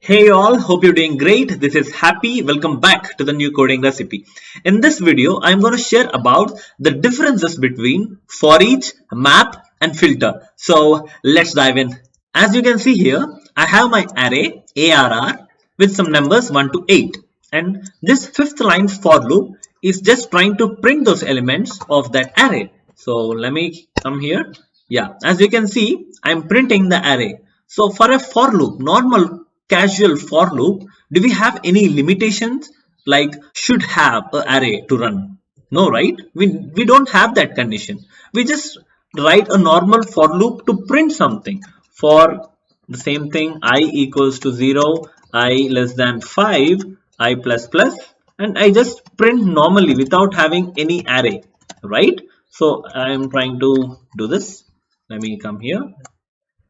Hey all, hope you're doing great. This is Happy. Welcome back to the new coding recipe. In this video, I'm going to share about the differences between forEach, map and filter. So let's dive in. As you can see here, I have my array ARR with some numbers 1 to 8. And this fifth line for loop is just trying to print those elements of that array. So let me come here. Yeah, as you can see, I'm printing the array. So for a for loop, normal casual for loop, do we have any limitations like should have an array to run? No, right? We don't have that condition. We just write a normal for loop to print something. For the same thing, I equals to 0, I less than 5, I plus plus, and I just print normally without having any array, right? So I'm trying to do this. Let me come here.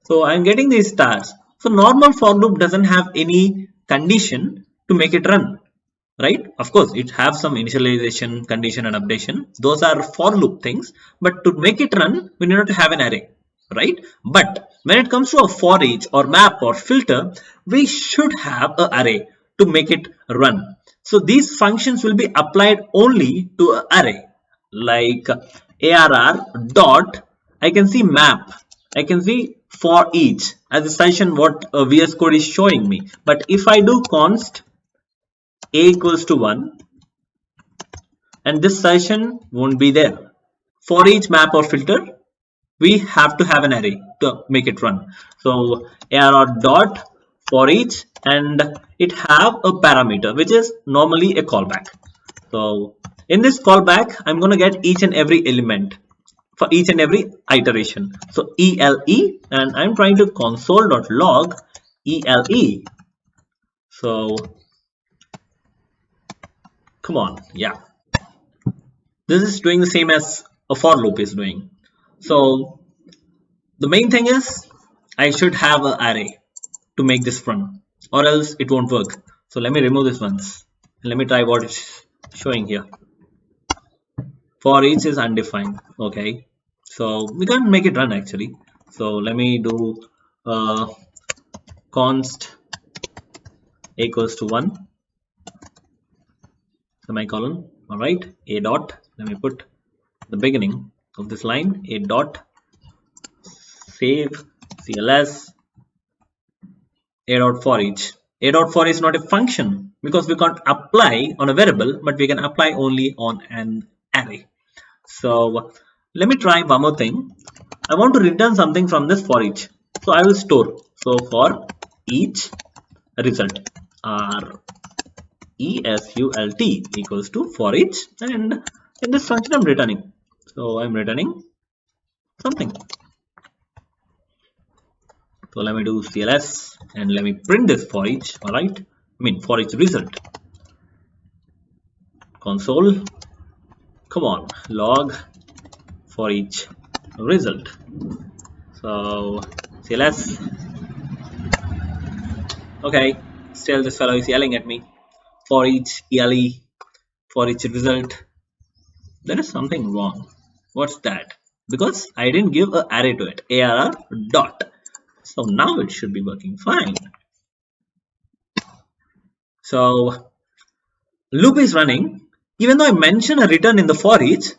So I'm getting these stars. So normal for loop doesn't have any condition to make it run, right? Of course, it have some initialization, condition and updation. Those are for loop things, but to make it run, we need to have an array, right? But when it comes to a for each or map or filter, we should have an array to make it run. So these functions will be applied only to an array like arr dot, I can see map, I can see for each as a session what VS Code is showing me. But if I do const a equals to 1 and this session won't be there. For each map or filter, we have to have an array to make it run. So arr dot for each, and it have a parameter which is normally a callback. So in this callback, I'm going to get each and every element for each and every iteration. So ELE, and I'm trying to console.log ELE. So come on, yeah. This is doing the same as a for loop is doing. So the main thing is I should have an array to make this run, or else it won't work. So let me remove this once. Let me try what it's showing here. For each is undefined. Okay, so we can't make it run actually. So let me do const equals to 1 semicolon. All right, a dot. Let me put the beginning of this line, a dot save cls a dot for each. A dot for is not a function because we can't apply on a variable, but we can apply only on an array. So let me try one more thing. I want to return something from this for each. So I will store. So for each result result equals to for each, and in this function I'm returning. So I'm returning something. So let me do cls and let me print this for each. All right, I mean for each result. Console. Come on, log for each result. So cls. Okay, still this fellow is yelling at me. For each ele, for each result. There is something wrong. What's that? Because I didn't give an array to it. Arr dot. So now it should be working fine. So loop is running. Even though I mention a return in the for each,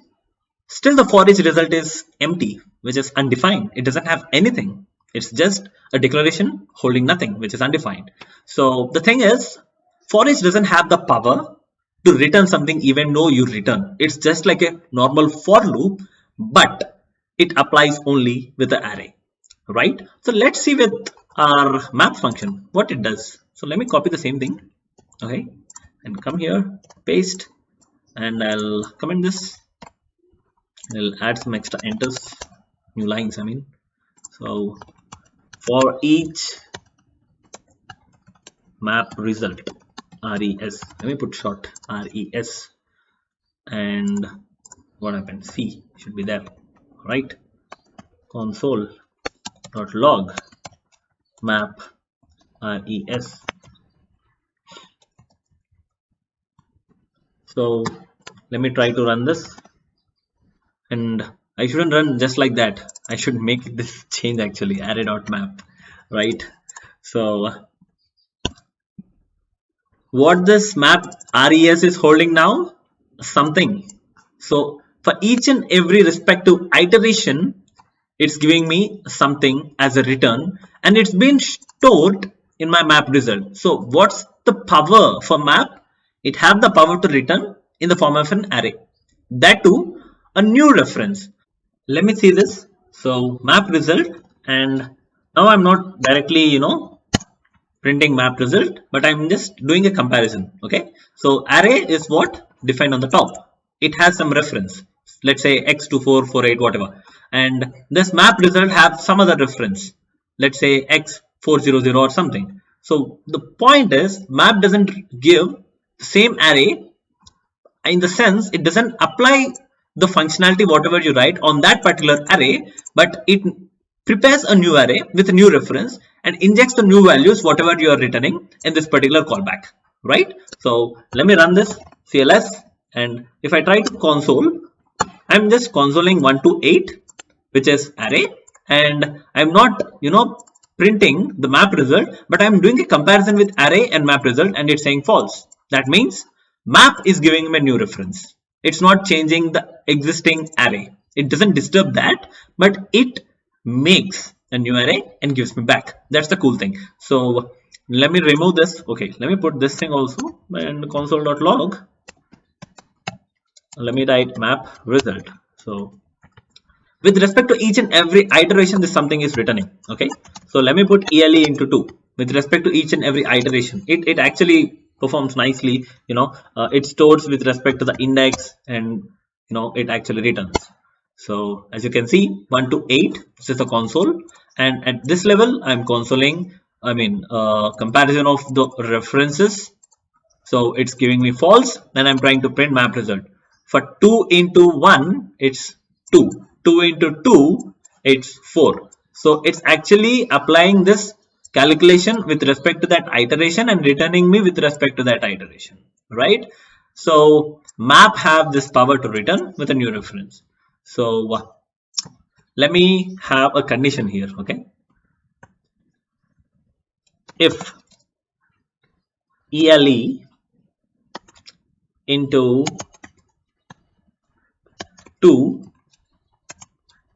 still the for each result is empty, which is undefined. It doesn't have anything. It's just a declaration holding nothing, which is undefined. So the thing is, for each doesn't have the power to return something even though you return. It's just like a normal for loop, but it applies only with the array, right? So let's see with our map function what it does. So let me copy the same thing, okay, and come here, paste, and I'll comment this. I'll add some extra enters, new lines I mean. So for each map result res, let me put short res, and what happened, c should be there, right? Console dot log map res. So let me try to run this, and I shouldn't run just like that. I should make this change actually, array.map, right? So what this map res is holding now? Something. So for each and every respective iteration, it's giving me something as a return, and it's been stored in my map result. So what's the power for map? It have the power to return in the form of an array, that too a new reference. Let me see this. So map result, and now I'm not directly printing map result, but I'm just doing a comparison. Okay, so array is what defined on the top. It has some reference, let's say x24 48 whatever, and this map result have some other reference, let's say x400 or something. So the point is, map doesn't give the same array, in the sense it doesn't apply the functionality whatever you write on that particular array, but it prepares a new array with a new reference and injects the new values whatever you are returning in this particular callback, right? So let me run this cls, and if I try to console, I'm just consoling 1 to 8, which is array, and I'm not printing the map result, but I'm doing a comparison with array and map result, and it's saying false. That means map is giving me a new reference. It's not changing the existing array. It doesn't disturb that, but it makes a new array and gives me back. That's the cool thing. So let me remove this. Okay, let me put this thing also, and console.log. Let me write map result. So with respect to each and every iteration, this something is returning. Okay, so let me put ele into 2. With respect to each and every iteration, it actually performs nicely. It stores with respect to the index, and it actually returns. So as you can see, 1 to 8, this is the console, and at this level I'm consoling, comparison of the references. So it's giving me false, and I'm trying to print map result. For 2 into 1, it's 2. 2 into 2, it's 4. So it's actually applying this calculation with respect to that iteration and returning me with respect to that iteration, right? So map have this power to return with a new reference. So let me have a condition here. Okay, if ele into 2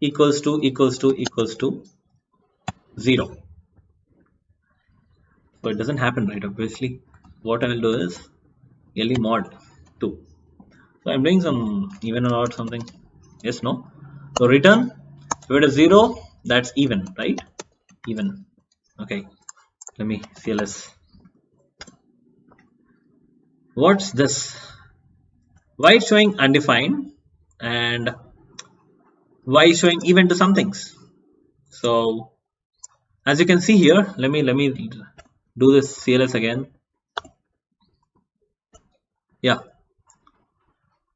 equals to 0. So it doesn't happen, right? Obviously, what I will do is ele mod 2. So I'm doing some even or odd something. Yes, no. So return, if it is 0, that's even, right? Even. Okay. Let me cls. What's this? Why it's showing undefined, and why showing even to some things? So as you can see here, let me do this cls again. Yeah,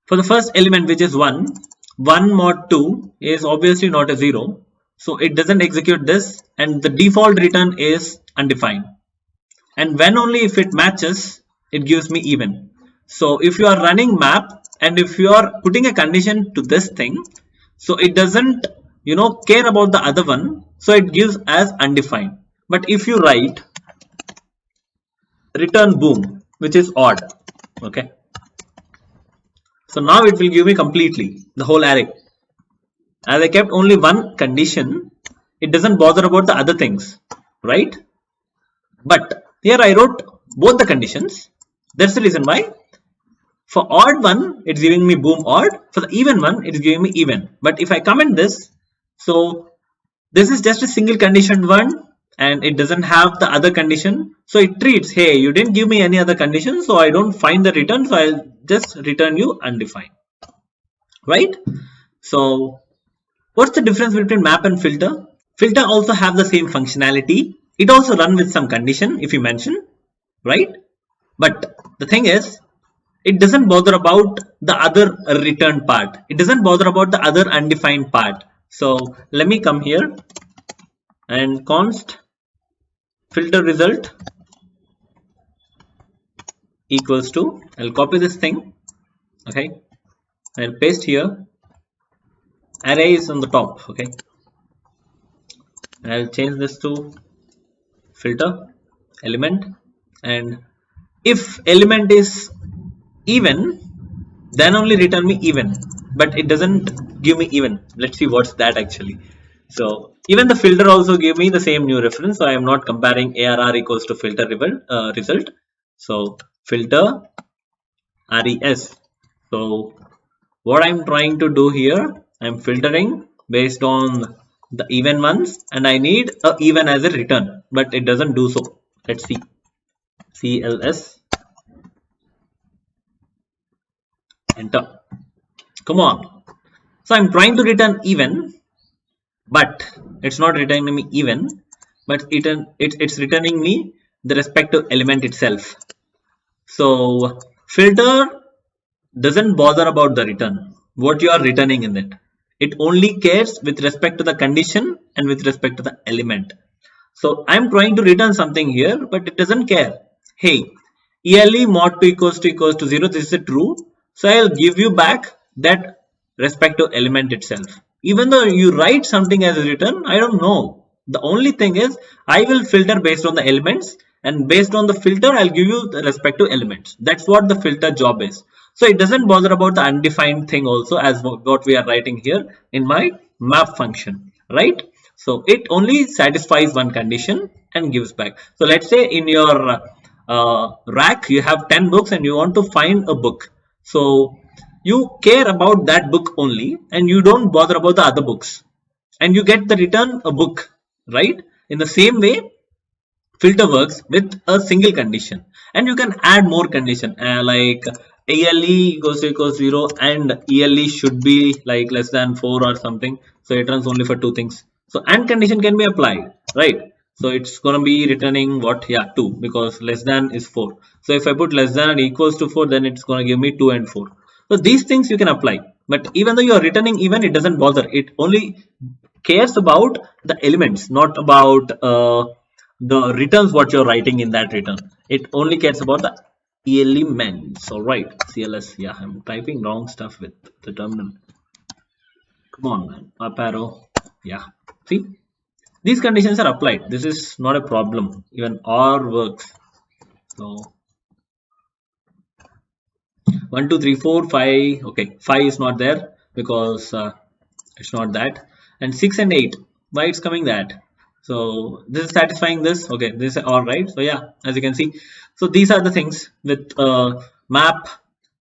for the first element, which is 1 mod 2 is obviously not a 0, so it doesn't execute this, and the default return is undefined, and when only if it matches, it gives me even. So if you are running map and if you are putting a condition to this thing, so it doesn't care about the other one, so it gives as undefined. But if you write return boom, which is odd, okay, so now it will give me completely the whole array. As I kept only one condition, it doesn't bother about the other things, right? But here I wrote both the conditions. That's the reason why for odd one, it's giving me boom odd. For the even one, it's giving me even. But if I comment this, so this is just a single conditioned one, and it doesn't have the other condition. So it treats, hey, you didn't give me any other condition, so I don't find the return, so I'll just return you undefined, right? So what's the difference between map and filter? Filter also have the same functionality. It also run with some condition if you mention, right? But the thing is, it doesn't bother about the other return part. It doesn't bother about the other undefined part. So let me come here and const filter result equals to, I'll copy this thing, okay, I'll paste here, array is on the top, okay, I'll change this to filter element, and if element is even, then only return me even, but it doesn't give me even. Let's see what's that actually. So even the filter also give me the same new reference, so I am not comparing arr equals to filter result. So filter res. So what I'm trying to do here, I'm filtering based on the even ones, and I need a even as a return, but it doesn't do so. Let's see. CLS, enter. Come on. So I'm trying to return even, but it's not returning me even, but it's returning me the respective element itself. So filter doesn't bother about the return, what you are returning in it. It only cares with respect to the condition and with respect to the element. So I'm trying to return something here, but it doesn't care. Hey, yearly mod 2 equals to 0, this is a true. So I'll give you back that respective element itself. Even though you write something as a return, I don't know. The only thing is I will filter based on the elements, and based on the filter I'll give you the respective elements. That's what the filter job is. So it doesn't bother about the undefined thing also, as what we are writing here in my map function, right? So it only satisfies one condition and gives back. So let's say in your rack you have 10 books and you want to find a book. So you care about that book only and you don't bother about the other books, and you get the return a book, right? In the same way, filter works with a single condition, and you can add more condition like ELE equals 0 and ELE should be like less than 4 or something, so it runs only for two things. So and condition can be applied, right? So it's gonna be returning what? Yeah, 2, because less than is 4. So if I put less than and equals to 4, then it's gonna give me 2 and 4. So these things you can apply, but even though you are returning even, it doesn't bother. It only cares about the elements, not about the returns what you're writing in that return. It only cares about the elements. All right, CLS. Yeah, I'm typing wrong stuff with the terminal. Come on, man. Up arrow. Yeah. See, these conditions are applied. This is not a problem. Even OR works. So 1, 2, 3, 4, 5. Okay, 5 is not there because it's not that. And 6 and 8. Why it's coming that? So this is satisfying this. Okay, this is all right. So yeah, as you can see, so these are the things with map,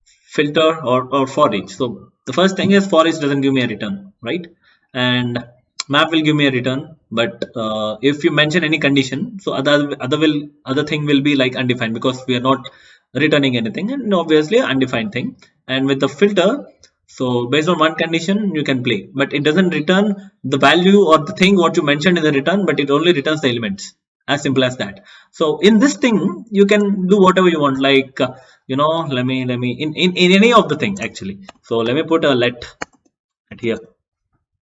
filter, or for each. So the first thing is for each doesn't give me a return, right? And map will give me a return, but if you mention any condition, so other thing will be like undefined, because we are not returning anything, and obviously undefined thing. And with the filter, so based on one condition you can play, but it doesn't return the value or the thing what you mentioned in the return, but it only returns the elements. As simple as that. So in this thing you can do whatever you want, like let me in any of the thing actually. So let me put a let at here.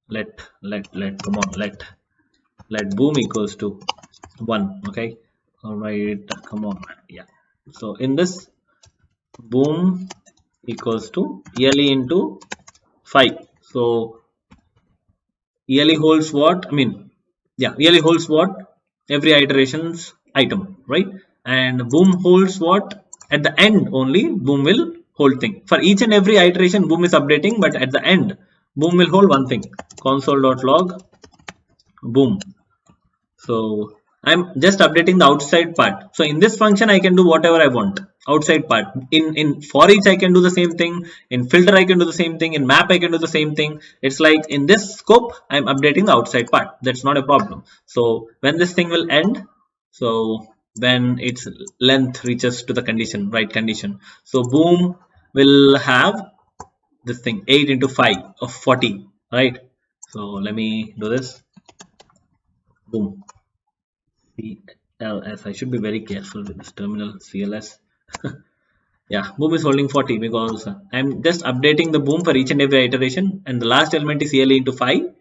Let come on, let boom equals to 1. Okay, all right, come on, yeah. So in this, boom equals to yearly into 5. So yearly holds what? I mean, yeah, yearly holds what? Every iteration's item, right? And boom holds what? At the end only, boom will hold thing. For each and every iteration, boom is updating, but at the end, boom will hold one thing. Console.log boom. So I'm just updating the outside part. So in this function, I can do whatever I want. Outside part. In for each, I can do the same thing. In filter, I can do the same thing. In map, I can do the same thing. It's like in this scope, I'm updating the outside part. That's not a problem. So when this thing will end, so when its length reaches to the condition, right condition. So boom will have this thing 8 into 5 of 40, right? So let me do this. Boom. CLS. I should be very careful with this terminal. CLS. Yeah, boom is holding 40 because I'm just updating the boom for each and every iteration, and the last element is yearly into 5,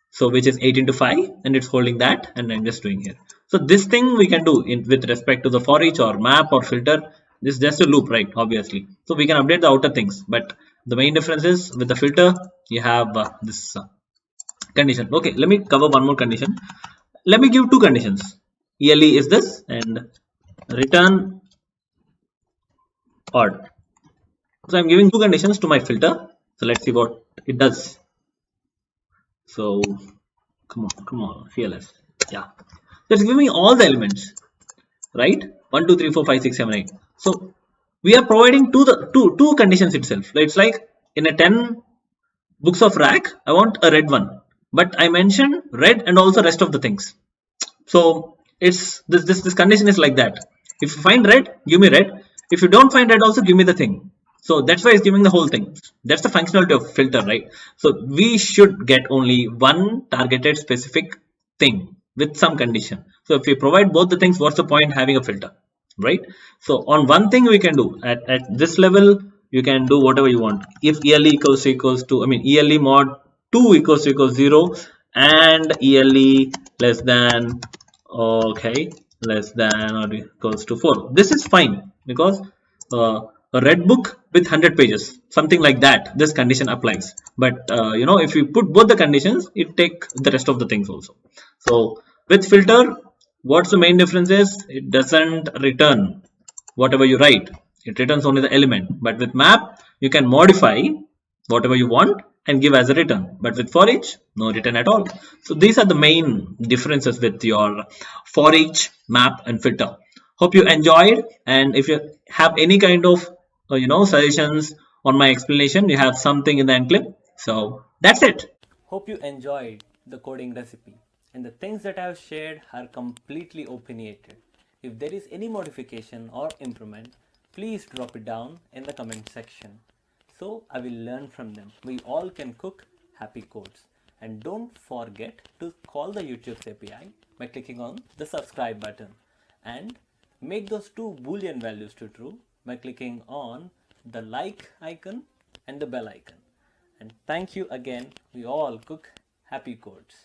so which is 8 into 5, and it's holding that, and I'm just doing here. So this thing we can do with respect to the for each or map or filter. This is just a loop, right? Obviously, so we can update the outer things, but the main difference is with the filter you have this condition. Okay, let me cover one more condition. Let me give two conditions. Yearly is this, and return odd. So I'm giving two conditions to my filter. So let's see what it does. So come on, fearless. Yeah. Let's give me all the elements, right? 1, 2, 3, 4, 5, 6, 7, 8. So we are providing two conditions itself. It's like in a 10 books of rack, I want a red one, but I mentioned red and also rest of the things. So it's this condition is like that. If you find red, give me red. If you don't find red, also give me the thing. So that's why it's giving the whole thing. That's the functionality of filter, right? So we should get only one targeted specific thing with some condition. So if we provide both the things, what's the point having a filter, right? So on one thing we can do at this level, you can do whatever you want. If ELE equals to, I mean ELE mod 2 equals 0 and ELE less than, okay, less than or equals to 4, this is fine because a red book with 100 pages, something like that, this condition applies. But if you put both the conditions, it take the rest of the things also. So with filter, what's the main difference is it doesn't return whatever you write, it returns only the element. But with map, you can modify whatever you want and give as a return. But with forEach, no return at all. So these are the main differences with your forEach, map, and filter. Hope you enjoyed, and if you have any kind of suggestions on my explanation, you have something in the end clip. So that's it. Hope you enjoyed the coding recipe, and the things that I have shared are completely opinionated. If there is any modification or improvement, please drop it down in the comment section. So I will learn from them. We all can cook happy codes. And don't forget to call the YouTube API by clicking on the subscribe button. And make those two boolean values to true by clicking on the like icon and the bell icon. And thank you again. We all cook happy codes.